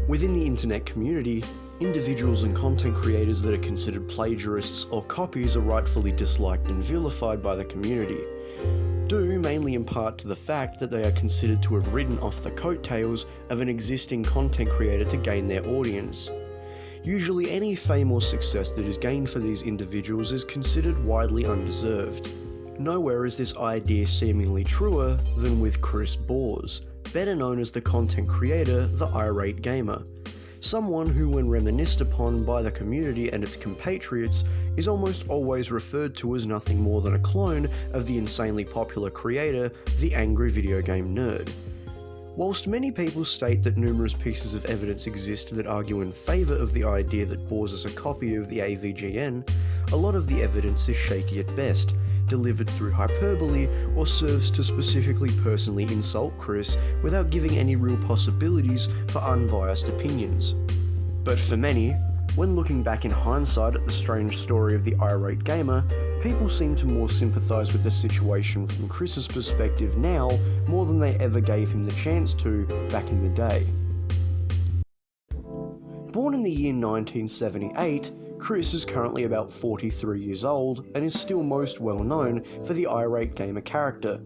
Within the internet community, individuals and content creators that are considered plagiarists or copies are rightfully disliked and vilified by the community, due mainly in part to the fact that they are considered to have ridden off the coattails of an existing content creator to gain their audience. Usually any fame or success that is gained for these individuals is considered widely undeserved. Nowhere is this idea seemingly truer than with Chris Bors, better known as the content creator, the Irate Gamer. Someone who, when reminisced upon by the community and its compatriots, is almost always referred to as nothing more than a clone of the insanely popular creator, the angry video game nerd. Whilst many people state that numerous pieces of evidence exist that argue in favour of the idea that Bors is a copy of the AVGN, a lot of the evidence is shaky at best, delivered through hyperbole, or serves to specifically personally insult Chris without giving any real possibilities for unbiased opinions. But for many, when looking back in hindsight at the strange story of the Irate Gamer, people seem to more sympathise with the situation from Chris's perspective now more than they ever gave him the chance to back in the day. Born in the year 1978, Chris is currently about 43 years old and is still most well known for the Irate Gamer character.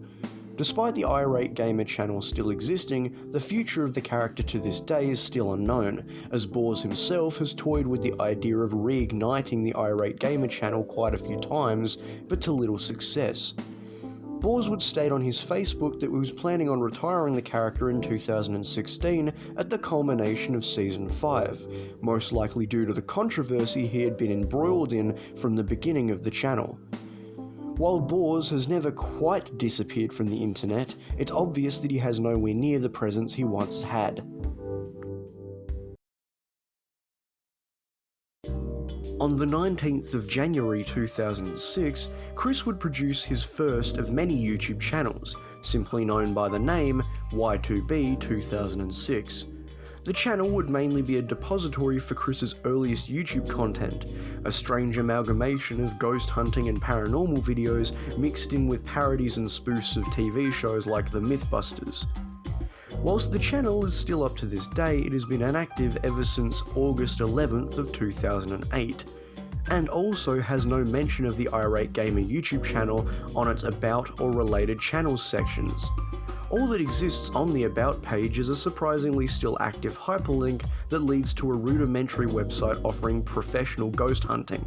Despite the Irate Gamer channel still existing, the future of the character to this day is still unknown, as Bors himself has toyed with the idea of reigniting the Irate Gamer channel quite a few times, but to little success. Bors would state on his Facebook that he was planning on retiring the character in 2016 at the culmination of Season 5, most likely due to the controversy he had been embroiled in from the beginning of the channel. While Bors has never quite disappeared from the internet, it's obvious that he has nowhere near the presence he once had. On the 19th of January 2006, Chris would produce his first of many YouTube channels, simply known by the name Y2B 2006. The channel would mainly be a depository for Chris's earliest YouTube content, a strange amalgamation of ghost hunting and paranormal videos mixed in with parodies and spoofs of TV shows like The Mythbusters. Whilst the channel is still up to this day, it has been inactive ever since August 11th of 2008, and also has no mention of the Irate Gamer YouTube channel on its About or Related Channels sections. All that exists on the About page is a surprisingly still active hyperlink that leads to a rudimentary website offering professional ghost hunting.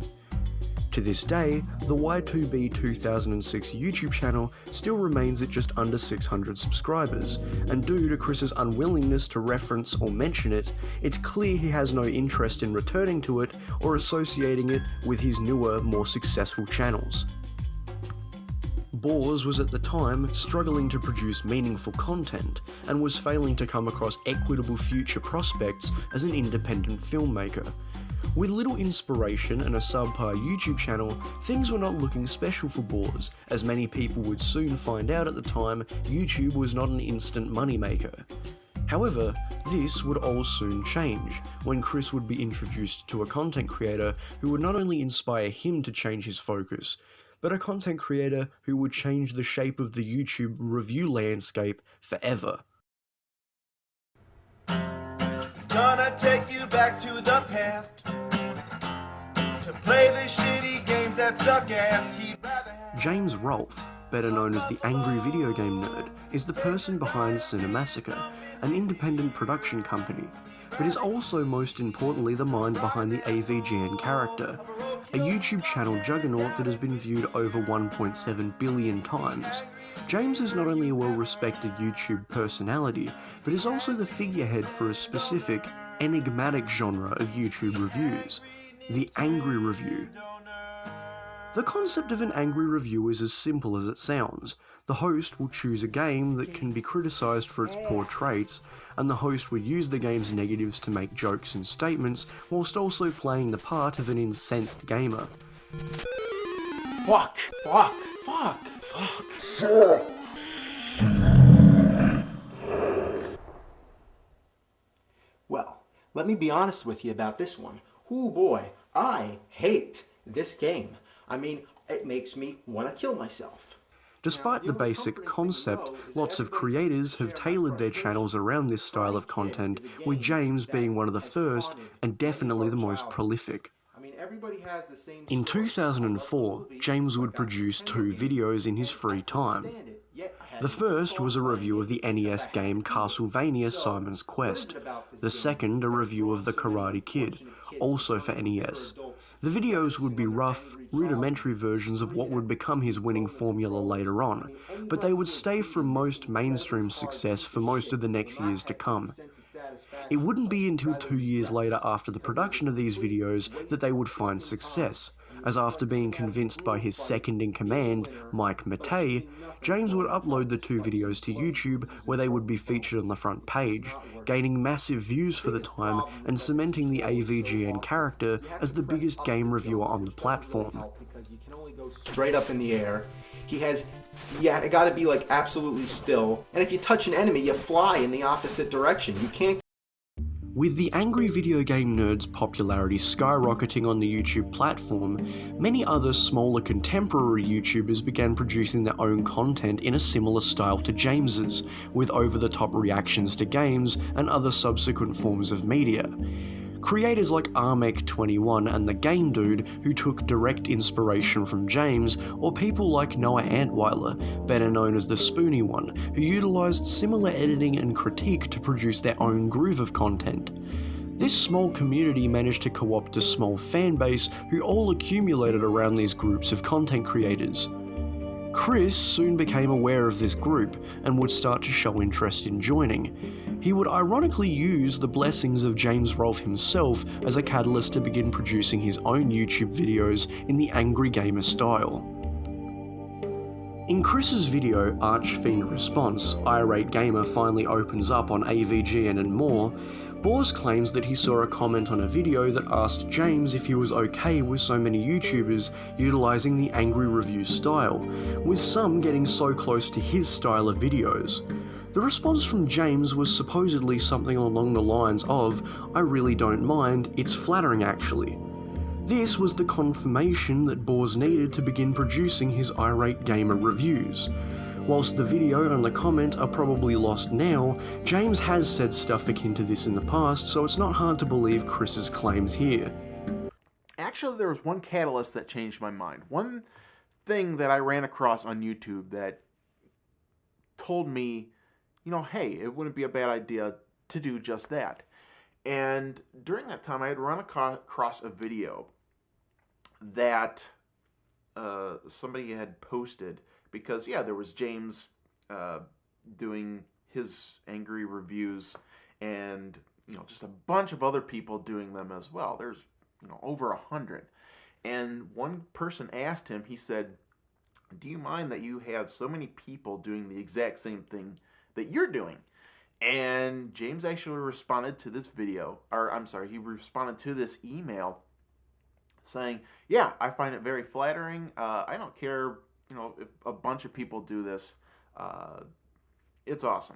To this day, the Y2B 2006 YouTube channel still remains at just under 600 subscribers, and due to Chris's unwillingness to reference or mention it, it's clear he has no interest in returning to it or associating it with his newer, more successful channels. Bors was at the time struggling to produce meaningful content and was failing to come across equitable future prospects as an independent filmmaker. With little inspiration and a subpar YouTube channel, things were not looking special for Bors, as many people would soon find out at the time YouTube was not an instant moneymaker. However, this would all soon change, when Chris would be introduced to a content creator who would not only inspire him to change his focus, but a content creator who would change the shape of the YouTube review landscape forever. It's gonna take you back to the past to play the shitty games that suck ass. He'd rather have... James Rolfe, better known as the Angry Video Game Nerd, is the person behind Cinemassacre, an independent production company, but is also most importantly the mind behind the AVGN character, a YouTube channel juggernaut that has been viewed over 1.7 billion times. James is not only a well-respected YouTube personality, but is also the figurehead for a specific, enigmatic genre of YouTube reviews, the angry review. The concept of an angry review is as simple as it sounds. The host will choose a game that can be criticised for its poor traits, and the host would use the game's negatives to make jokes and statements, whilst also playing the part of an incensed gamer. Fuck. Well, let me be honest with you about this one. Ooh boy, I hate this game. I mean, it makes me want to kill myself. Despite the basic concept, lots of creators have tailored their channels around this style of content, with James being one of the first and definitely the most prolific. I mean, everybody has the same In story. 2004, James would produce 2 videos in his free time. The first was a review of the NES game Castlevania Simon's Quest. The second, a review of The Karate Kid, also for NES. The videos would be rough, rudimentary versions of what would become his winning formula later on, but they would stay from most mainstream success for most of the next years to come. It wouldn't be until 2 years later after the production of these videos that they would find success, as after being convinced by his second-in-command, Mike Matei, James would upload the 2 videos to YouTube where they would be featured on the front page, gaining massive views for the time and cementing the AVGN character as the biggest game reviewer on the platform. Straight up in the air. It gotta be like absolutely still. And if you touch an enemy, you fly in the opposite direction. You can't. With the angry video game nerd's popularity skyrocketing on the YouTube platform, many other smaller contemporary YouTubers began producing their own content in a similar style to James's, with over-the-top reactions to games and other subsequent forms of media. Creators like Armek21 and The Game Dude, who took direct inspiration from James, or people like Noah Antweiler, better known as the Spoony One, who utilised similar editing and critique to produce their own groove of content. This small community managed to co-opt a small fan base who all accumulated around these groups of content creators. Chris soon became aware of this group and would start to show interest in joining. He would ironically use the blessings of James Rolfe himself as a catalyst to begin producing his own YouTube videos in the angry gamer style. In Chris's video Archfiend Response, Irate Gamer finally opens up on AVGN and more, Bors claims that he saw a comment on a video that asked James if he was okay with so many YouTubers utilising the angry review style, with some getting so close to his style of videos. The response from James was supposedly something along the lines of, "I really don't mind, it's flattering actually." This was the confirmation that Bors needed to begin producing his Irate Gamer reviews. Whilst the video and the comment are probably lost now, James has said stuff akin to this in the past, so it's not hard to believe Chris's claims here. Actually, there was one catalyst that changed my mind. One thing that I ran across on YouTube that told me, hey, it wouldn't be a bad idea to do just that. And during that time, I had run across a video that somebody had posted because, there was James doing his angry reviews and, just a bunch of other people doing them as well. There's, over 100. And one person asked him, he said, "Do you mind that you have so many people doing the exact same thing that you're doing?" And James actually responded to this video, he responded to this email saying, "Yeah, I find it very flattering. I don't care, if a bunch of people do this. It's awesome."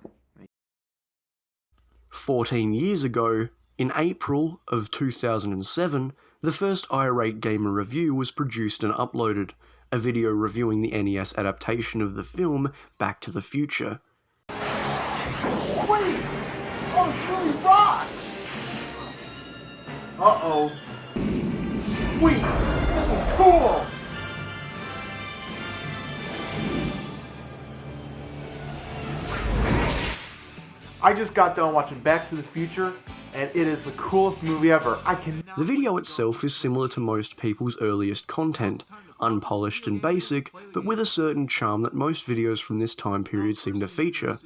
14 years ago, in April of 2007, the first Irate Gamer review was produced and uploaded, a video reviewing the NES adaptation of the film Back to the Future. Sweet! Oh, this really rocks! Uh-oh. Sweet! This is cool! I just got done watching Back to the Future, and it is the coolest movie ever. The video itself is similar to most people's earliest content, unpolished and basic, but with a certain charm that most videos from this time period seem to feature.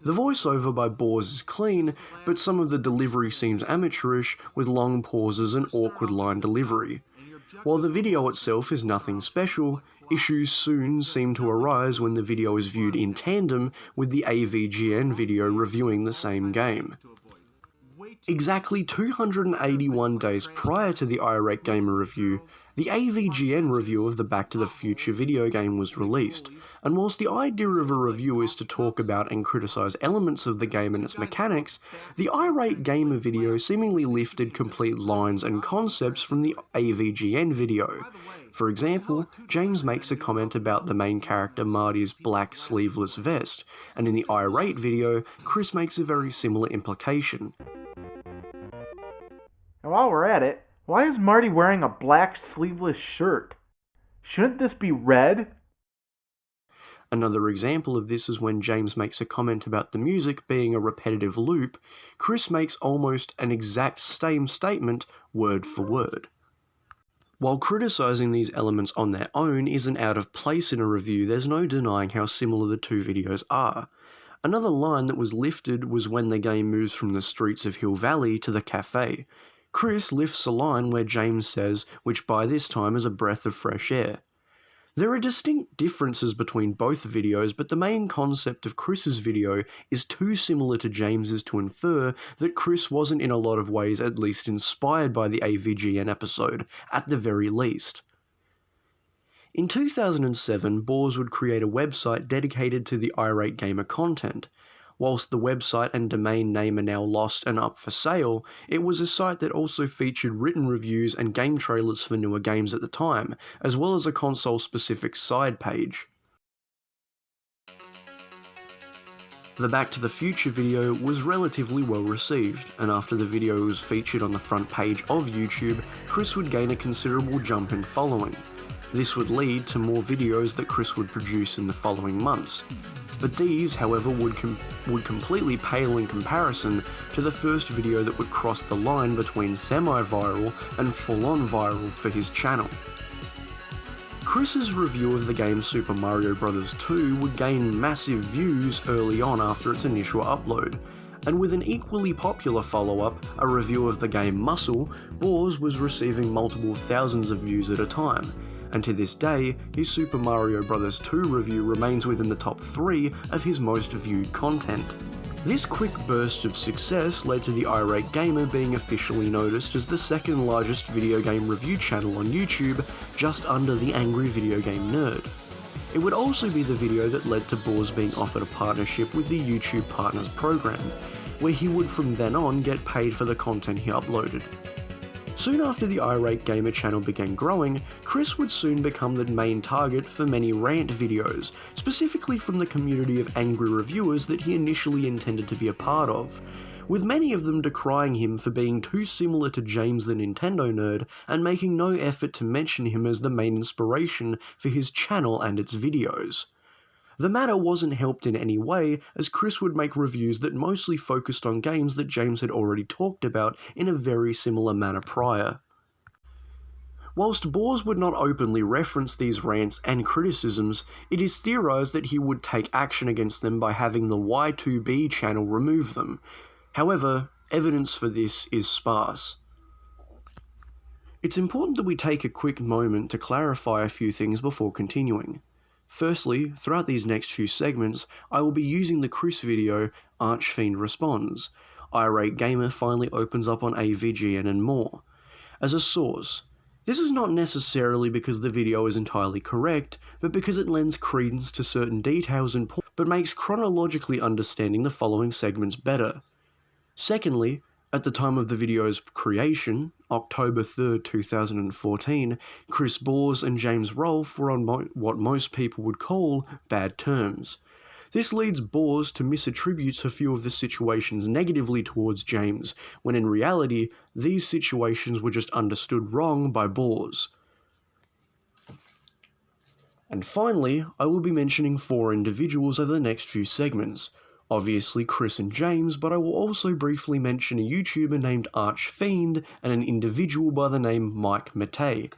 The voiceover by Bors is clean, but some of the delivery seems amateurish, with long pauses and awkward line delivery. While the video itself is nothing special, issues soon seem to arise when the video is viewed in tandem with the AVGN video reviewing the same game. Exactly 281 days prior to the Irate Gamer review, the AVGN review of the Back to the Future video game was released, and whilst the idea of a review is to talk about and criticise elements of the game and its mechanics, the Irate Gamer video seemingly lifted complete lines and concepts from the AVGN video. For example, James makes a comment about the main character Marty's black sleeveless vest, and in the Irate video, Chris makes a very similar implication. And while we're at it, why is Marty wearing a black sleeveless shirt? Shouldn't this be red? Another example of this is when James makes a comment about the music being a repetitive loop. Chris makes almost an exact same statement, word for word. While criticising these elements on their own isn't out of place in a review, there's no denying how similar the two videos are. Another line that was lifted was when the game moves from the streets of Hill Valley to the cafe. Chris lifts a line where James says, which by this time is a breath of fresh air. There are distinct differences between both videos, but the main concept of Chris's video is too similar to James's to infer that Chris wasn't in a lot of ways at least inspired by the AVGN episode, at the very least. In 2007, Boars would create a website dedicated to the Irate Gamer content. Whilst the website and domain name are now lost and up for sale, it was a site that also featured written reviews and game trailers for newer games at the time, as well as a console-specific side page. The Back to the Future video was relatively well received, and after the video was featured on the front page of YouTube, Chris would gain a considerable jump in following. This would lead to more videos that Chris would produce in the following months. But these, however, would completely pale in comparison to the first video that would cross the line between semi-viral and full-on viral for his channel. Chris's review of the game Super Mario Bros. 2 would gain massive views early on after its initial upload, and with an equally popular follow-up, a review of the game Muscle, Boars was receiving multiple thousands of views at a time. And to this day, his Super Mario Bros. 2 review remains within the top 3 of his most viewed content. This quick burst of success led to the Irate Gamer being officially noticed as the second largest video game review channel on YouTube, just under the Angry Video Game Nerd. It would also be the video that led to Boars being offered a partnership with the YouTube Partners program, where he would from then on get paid for the content he uploaded. Soon after the Irate Gamer channel began growing, Chris would soon become the main target for many rant videos, specifically from the community of angry reviewers that he initially intended to be a part of, with many of them decrying him for being too similar to James the Nintendo Nerd and making no effort to mention him as the main inspiration for his channel and its videos. The matter wasn't helped in any way, as Chris would make reviews that mostly focused on games that James had already talked about in a very similar manner prior. Whilst Boars would not openly reference these rants and criticisms, it is theorised that he would take action against them by having the Y2B channel remove them. However, evidence for this is sparse. It's important that we take a quick moment to clarify a few things before continuing. Firstly, throughout these next few segments, I will be using the Chris video, Archfiend Responds, Irate Gamer finally opens up on AVGN and more, as a source. This is not necessarily because the video is entirely correct, but because it lends credence to certain details and but makes chronologically understanding the following segments better. Secondly, at the time of the video's creation, October 3rd, 2014, Chris Boars and James Rolfe were on what most people would call bad terms. This leads Boars to misattribute a few of the situations negatively towards James, when in reality, these situations were just understood wrong by Boars. And finally, I will be mentioning 4 individuals over the next few segments. Obviously Chris and James, but I will also briefly mention a YouTuber named Archfiend and an individual by the name Mike Matei.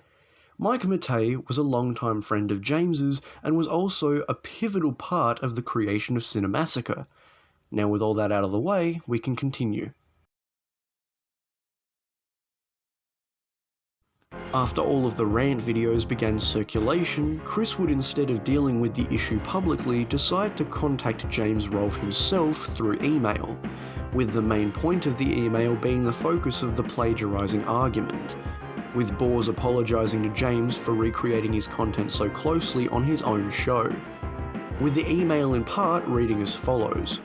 Mike Matei was a longtime friend of James's and was also a pivotal part of the creation of Cinemassacre. Now with all that out of the way, we can continue. After all of the rant videos began circulation, Chris would, instead of dealing with the issue publicly, decide to contact James Rolfe himself through email, with the main point of the email being the focus of the plagiarising argument, with Boars apologising to James for recreating his content so closely on his own show, with the email in part reading as follows.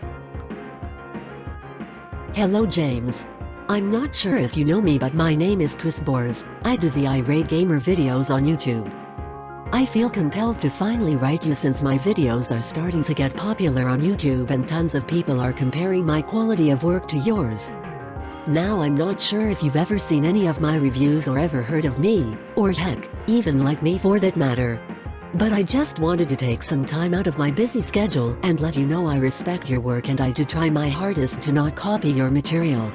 Hello James. I'm not sure if you know me, but my name is Chris Boars. I do the Irate Gamer videos on YouTube. I feel compelled to finally write you since my videos are starting to get popular on YouTube and tons of people are comparing my quality of work to yours. Now I'm not sure if you've ever seen any of my reviews or ever heard of me, or heck, even like me for that matter. But I just wanted to take some time out of my busy schedule and let you know I respect your work and I do try my hardest to not copy your material.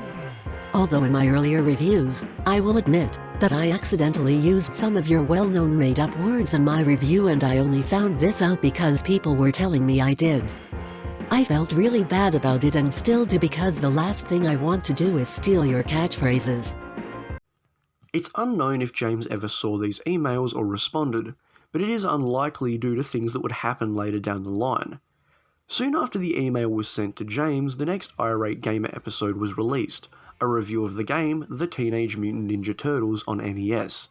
Although in my earlier reviews, I will admit that I accidentally used some of your well-known made-up words in my review and I only found this out because people were telling me I did. I felt really bad about it and still do because the last thing I want to do is steal your catchphrases. It's unknown if James ever saw these emails or responded, but it is unlikely due to things that would happen later down the line. Soon after the email was sent to James, the next Irate Gamer episode was released, a review of the game The Teenage Mutant Ninja Turtles on NES.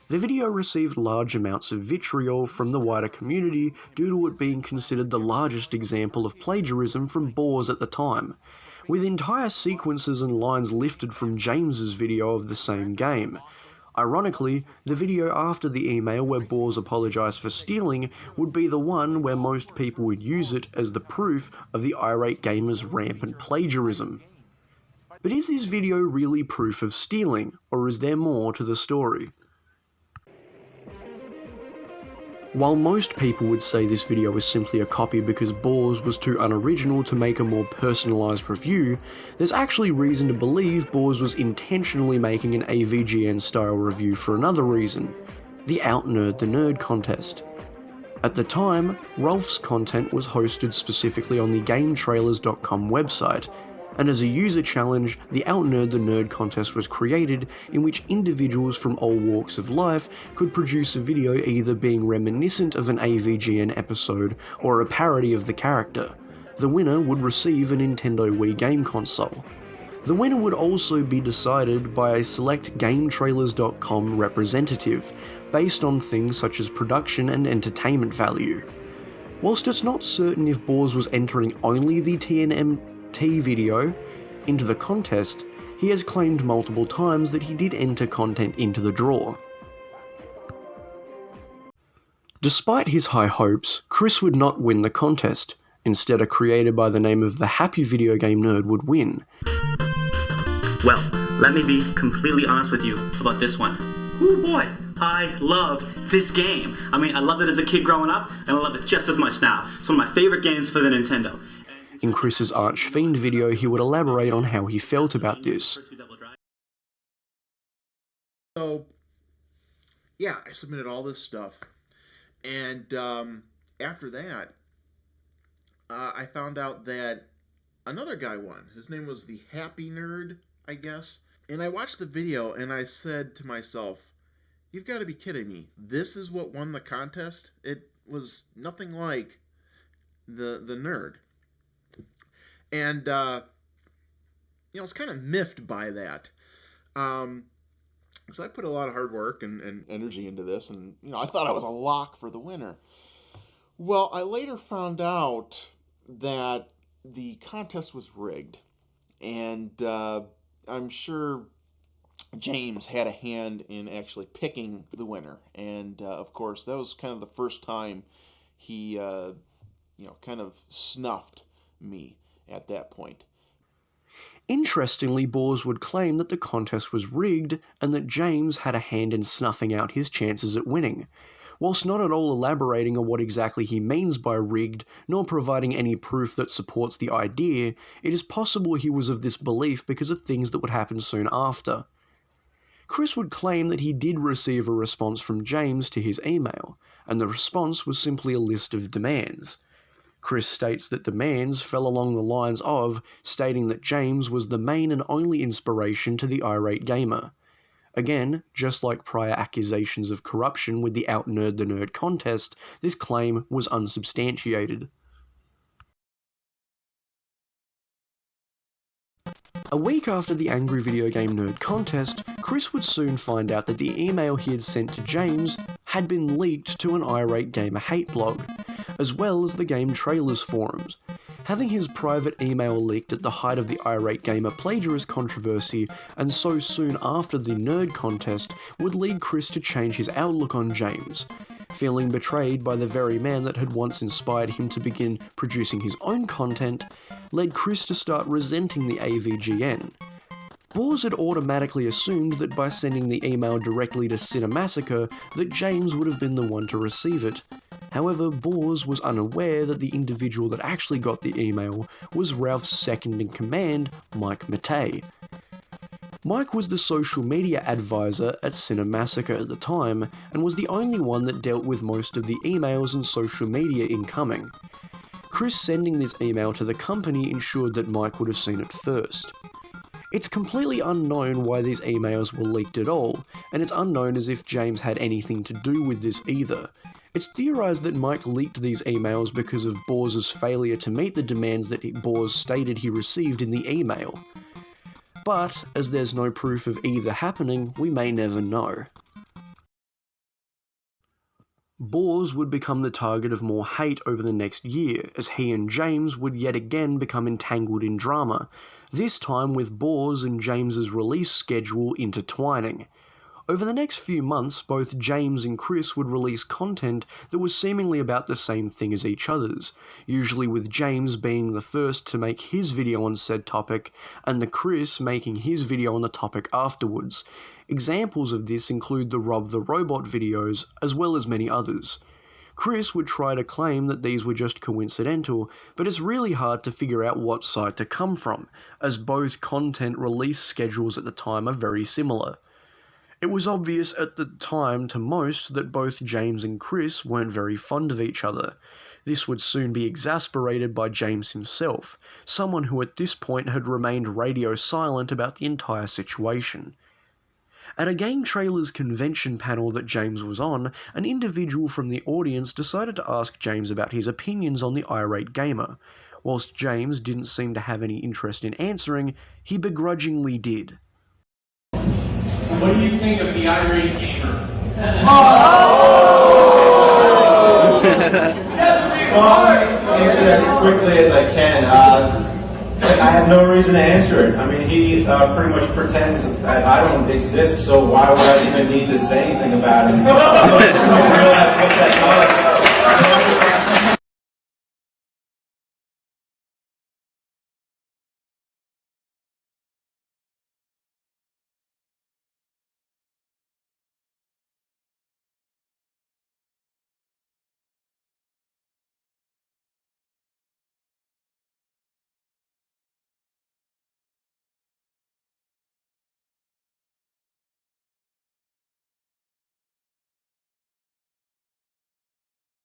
The video received large amounts of vitriol from the wider community due to it being considered the largest example of plagiarism from Boars at the time, with entire sequences and lines lifted from James's video of the same game. Ironically, the video after the email where Boars apologised for stealing would be the one where most people would use it as the proof of the Irate Gamer's rampant plagiarism. But is this video really proof of stealing, or is there more to the story? While most people would say this video is simply a copy because Boars was too unoriginal to make a more personalised review, there's actually reason to believe Boars was intentionally making an AVGN-style review for another reason: the Outner the Nerd contest. At the time, Rolf's content was hosted specifically on the GameTrailers.com website, and as a user challenge, the Outner the Nerd contest was created in which individuals from all walks of life could produce a video either being reminiscent of an AVGN episode or a parody of the character. The winner would receive a Nintendo Wii game console. The winner would also be decided by a select GameTrailers.com representative, based on things such as production and entertainment value. Whilst it's not certain if Boars was entering only the TNMT video into the contest, he has claimed multiple times that he did enter content into the draw. Despite his high hopes, Chris would not win the contest. Instead, a creator by the name of the Happy Video Game Nerd would win. Well, let me be completely honest with you about this one. Ooh boy, I love this game. I mean, I loved it as a kid growing up, and I love it just as much now. It's one of my favorite games for the Nintendo. In Chris's Arch Fiend video, he would elaborate on how he felt about this. So, yeah, I submitted all this stuff, and after that, I found out that another guy won. His name was the Happy Nerd, I guess. And I watched the video, and I said to myself, you've got to be kidding me. This is what won the contest? It was nothing like the nerd. And, I was kind of miffed by that. So I put a lot of hard work and energy into this, and, I thought I was a lock for the winner. Well, I later found out that the contest was rigged, and I'm sure James had a hand in actually picking the winner, and of course that was kind of the first time he kind of snuffed me at that point. Interestingly, Boars would claim that the contest was rigged and that James had a hand in snuffing out his chances at winning. Whilst not at all elaborating on what exactly he means by rigged, nor providing any proof that supports the idea, it is possible he was of this belief because of things that would happen soon after. Chris would claim that he did receive a response from James to his email, and the response was simply a list of demands. Chris states that demands fell along the lines of stating that James was the main and only inspiration to the Irate Gamer. Again, just like prior accusations of corruption with the Outner the Nerd contest, this claim was unsubstantiated. A week after the Angry Video Game Nerd contest, Chris would soon find out that the email he had sent to James had been leaked to an Irate Gamer hate blog, as well as the Game Trailers forums. Having his private email leaked at the height of the Irate Gamer plagiarist controversy, and so soon after the Nerd contest, would lead Chris to change his outlook on James. feeling betrayed by the very man that had once inspired him to begin producing his own content, led Chris to start resenting the AVGN. Boers had automatically assumed that by sending the email directly to Cinemassacre, that James would have been the one to receive it. However, Boers was unaware that the individual that actually got the email was Ralph's second-in-command, Mike Matei. Mike was the social media advisor at Cinemassacre at the time, and was the only one that dealt with most of the emails and social media incoming. Chris sending this email to the company ensured that Mike would have seen it first. It's completely unknown why these emails were leaked at all, and it's unknown as if James had anything to do with this either. It's theorised that Mike leaked these emails because of Boers' failure to meet the demands that Boers stated he received in the email. But, as there's no proof of either happening, we may never know. Boers would become the target of more hate over the next year, as he and James would yet again become entangled in drama, this time with Boers and James's release schedule intertwining. Over the next few months, both James and Chris would release content that was seemingly about the same thing as each other's, usually with James being the first to make his video on said topic, and the Chris making his video on the topic afterwards. Examples of this include the Rob the Robot videos, as well as many others. Chris would try to claim that these were just coincidental, but it's really hard to figure out what side to come from, as both content release schedules at the time are very similar. It was obvious at the time to most that both James and Chris weren't very fond of each other. This would soon be exasperated by James himself, someone who at this point had remained radio silent about the entire situation. At a Game Trailers convention panel that James was on, an individual from the audience decided to ask James about his opinions on the Irate gamer. Whilst James didn't seem to have any interest in answering, he begrudgingly did. What do you think of the Irate gamer? Well, I'll answer that as quickly as I can. I have no reason to answer it. I mean, he pretty much pretends that I don't exist, so why would I even need to say anything about it? I don't realize what that does.